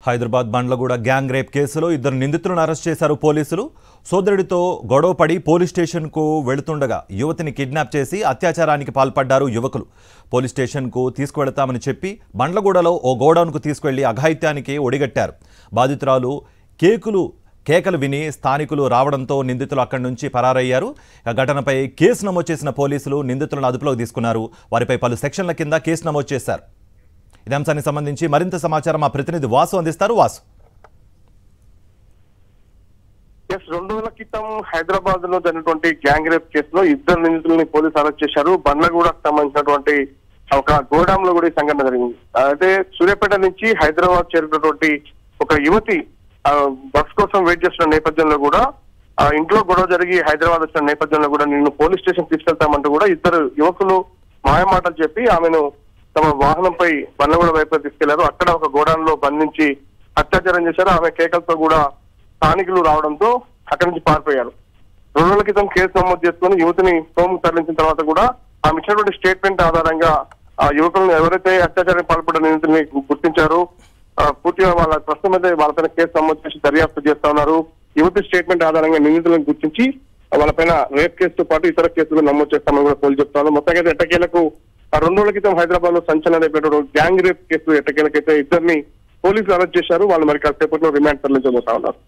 Hyderabad Bandlaguda gang rape కేసులో ఇద్దరు నిందితులను అరెస్ట్ చేశారు పోలీసులు. సోదరుడితో గొడవపడి పోలీస్ స్టేషన్కు వెళుతుండగా యువతిని కిడ్నాప్ చేసి అత్యాచారానికి పాల్పడ్డారు యువకులు. పోలీస్ స్టేషన్కు తీసుకువెళతామని చెప్పి బండ్లగూడలో ఓ గోడౌన్కు తీసుకెళ్లి అఘాయిత్యానికి ఒడిగట్టారు. బాధితురాలు కేకలు విని స్థానికులు రావడంతో నిందితులు అక్కడి నుంచి పరారయ్యారు. ఘటనపై కేసు నమోదు చేసిన పోలీసులు నిందితులను అదుపులోకి తీసుకున్నారు. వారిపై పలు సెక్షన్ల కింద కేసు నమోదు చేశారు. ఇదే అంశానికి సంబంధించి మరింత సమాచారం మా ప్రతినిధి వాసు అందిస్తారు. వాసు, 2 రోజుల క్రితం హైదరాబాద్ లో జరిగినటువంటి గ్యాంగ్ రేప్ కేసులో ఇద్దరు నిందితులని పోలీసులు అరెస్ట్ చేశారు. బండ్లగూడకు సంబంధించినటువంటి ఒక గోడామ్ లో కూడా ఈ సంఘటన జరిగింది. అయితే సూర్యాపేట నుంచి హైదరాబాద్ చేరినటువంటి ఒక యువతి బస్ కోసం వెయిట్ చేస్తున్న నేపథ్యంలో కూడా ఇంట్లో గొడవ జరిగి హైదరాబాద్ వచ్చిన నేపథ్యంలో కూడా నిన్ను పోలీస్ స్టేషన్ తీసుకెళ్తామంటూ కూడా ఇద్దరు యువకులు మాయమాటలు చెప్పి ఆమెను తమ వాహనంపై బండ్లగూడ వైపు తీసుకెళ్లారు. అక్కడ ఒక గోడాన్ లో బంధించి అత్యాచారం చేశారు. ఆమె కేకలతో కూడా స్థానికులు రావడంతో అక్కడి నుంచి పారిపోయారు. 2 రోజుల క్రితం కేసు నమోదు చేసుకుని యువతిని హోంకు తరలించిన తర్వాత కూడా ఆమె ఇచ్చినటువంటి స్టేట్మెంట్ ఆధారంగా ఆ యువకులను ఎవరైతే అత్యాచారానికి పాల్పడిన నిందితుల్ని గుర్తించారు. పూర్తిగా వాళ్ళ ప్రస్తుతం అయితే వాళ్ళపైన కేసు నమోదు చేసి దర్యాప్తు చేస్తా ఉన్నారు. యువతి స్టేట్మెంట్ ఆధారంగా నిందితులను గుర్తించి వాళ్ళపైన రేప్ కేసుతో పాటు ఇతర కేసులు నమోదు చేస్తామని కూడా పోలీసు చెప్తా ఉన్నారు. మొత్తంగా ఎట్టకేలకు 2 రోజుల క్రితం హైదరాబాద్ లో సంచలనం రేపేటువంటి గ్యాంగ్ రేప్ కేసు ఎట్టకేలకైతే ఇద్దరిని పోలీసులు అరెస్ట్ చేశారు. వాళ్ళు మరి కాసేపట్లో రిమాండ్ తరలించబోతా ఉన్నారు.